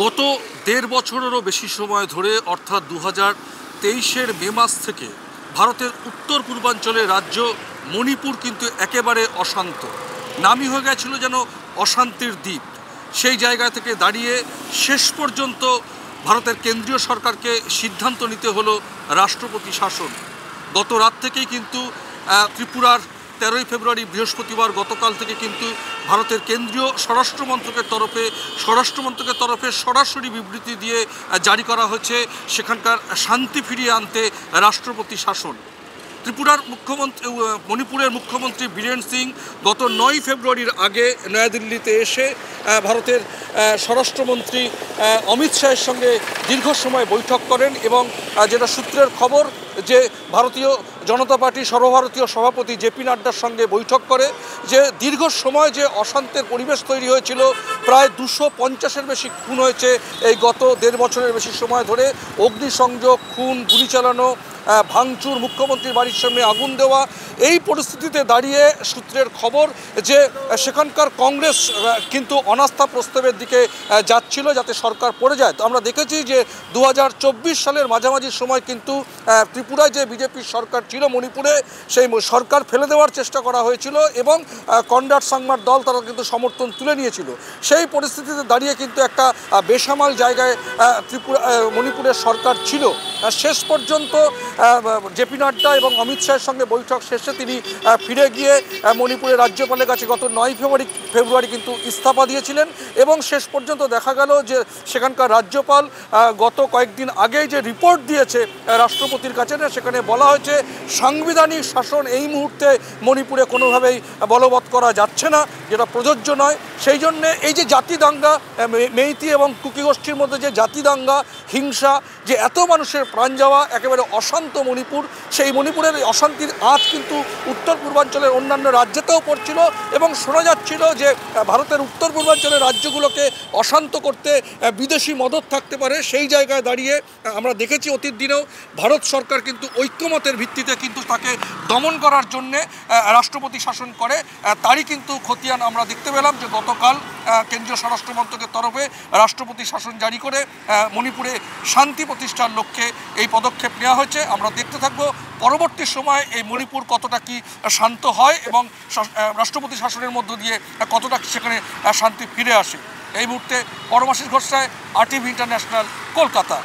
গত দেড় বছরেরও বেশি সময় ধরে অর্থাৎ 2023-এর মে মাস থেকে ভারতের উত্তর পূর্বাঞ্চলের রাজ্য মণিপুর কিন্তু একেবারে অশান্ত, নামই হয়ে গেছিল যেন অশান্তির দ্বীপ। সেই জায়গা থেকে দাঁড়িয়ে শেষ পর্যন্ত ভারতের কেন্দ্রীয় সরকারকে সিদ্ধান্ত নিতে হলো রাষ্ট্রপতি শাসন। গত রাত থেকেই কিন্তু ত্রিপুরার 13ই ফেব্রুয়ারি বৃহস্পতিবার গতকাল থেকে কিন্তু ভারতের কেন্দ্রীয় স্বরাষ্ট্রমন্ত্রকের তরফে সরাসরি বিবৃতি দিয়ে জারি করা হয়েছে সেখানকার শান্তি ফিরিয়ে আনতে রাষ্ট্রপতি শাসন। মণিপুরের মুখ্যমন্ত্রী বীরেন সিং গত 9 ফেব্রুয়ারির আগে নয়াদিল্লিতে এসে ভারতের স্বরাষ্ট্রমন্ত্রী অমিত শাহের সঙ্গে দীর্ঘ সময় বৈঠক করেন এবং যেটা সূত্রের খবর যে ভারতীয় জনতা পার্টির সর্বভারতীয় সভাপতি জেপি নাড্ডার সঙ্গে বৈঠক করে যে দীর্ঘ সময় যে অশান্তির পরিবেশ তৈরি হয়েছিল, প্রায় 250-এর বেশি খুন হয়েছে এই গত দেড় বছরের বেশি সময় ধরে, অগ্নিসংযোগ, খুন, গুলি চালানো, ভাঙচুর, মুখ্যমন্ত্রীর বাড়ির সামনে আগুন দেওয়া। এই পরিস্থিতিতে দাঁড়িয়ে সূত্রের খবর যে সেখানকার কংগ্রেস কিন্তু অনাস্থা প্রস্তাবের দিকে যাচ্ছিল যাতে সরকার পড়ে যায়। তো আমরা দেখেছি যে 2024 সালের মাঝামাঝি সময় কিন্তু ত্রিপুরায় যে বিজেপির সরকার ছিল মণিপুরে, সেই সরকার ফেলে দেওয়ার চেষ্টা করা হয়েছিল এবং কনরাড সাংমার দল তারা কিন্তু সমর্থন তুলে নিয়েছিল। সেই পরিস্থিতিতে দাঁড়িয়ে কিন্তু একটা বেসামাল জায়গায় মণিপুরের সরকার ছিল। শেষ পর্যন্ত জেপি নাড্ডা এবং অমিত শাহের সঙ্গে বৈঠক শেষে তিনি ফিরে গিয়ে মণিপুরের রাজ্যপালের কাছে গত 9 ফেব্রুয়ারি কিন্তু ইস্তফা দিয়েছিলেন এবং শেষ পর্যন্ত দেখা গেল যে সেখানকার রাজ্যপাল গত কয়েকদিন আগেই যে রিপোর্ট দিয়েছে রাষ্ট্রপতির কাছে, সেখানে বলা হয়েছে সাংবিধানিক শাসন এই মুহূর্তে মণিপুরে কোনোভাবেই বলবৎ করা যাচ্ছে না, যেটা প্রযোজ্য নয়। সেই জন্যে এই যে জাতি দাঙ্গা, মেইতি এবং কুকি গোষ্ঠীর মধ্যে যে জাতি দাঙ্গা, হিংসা, যে এত মানুষের প্রাণ যাওয়া, একেবারে অশান্ত মণিপুর, সেই মণিপুরের অশান্তির আঁচ কিন্তু উত্তর পূর্বাঞ্চলের অন্যান্য রাজ্যেতেও পড়ছিল এবং শোনা যাচ্ছিল যে ভারতের উত্তর পূর্বাঞ্চলের রাজ্যগুলোকে অশান্ত করতে বিদেশি মদত থাকতে পারে। সেই জায়গায় দাঁড়িয়ে আমরা দেখেছি অতীত দিনেও ভারত সরকার কিন্তু ঐক্যমতের ভিত্তিতে কিন্তু তাকে দমন করার জন্যে রাষ্ট্রপতি শাসন করে। তারই কিন্তু খতিয়ান আমরা দেখতে পেলাম যে গতকাল কেন্দ্রীয় স্বরাষ্ট্র মন্ত্রকের তরফে রাষ্ট্রপতি শাসন জারি করে মণিপুরে শান্তি প্রতিষ্ঠার লক্ষ্যে এই পদক্ষেপ নেওয়া হয়েছে। আমরা দেখতে থাকব পরবর্তী সময়ে এই মণিপুর কতটা কি শান্ত হয় এবং রাষ্ট্রপতি শাসনের মধ্য দিয়ে কতটা সেখানে শান্তি ফিরে আসে। এই মুহূর্তে পরমাশিস ঘোষ, RTV ইন্টারন্যাশনাল, কলকাতা।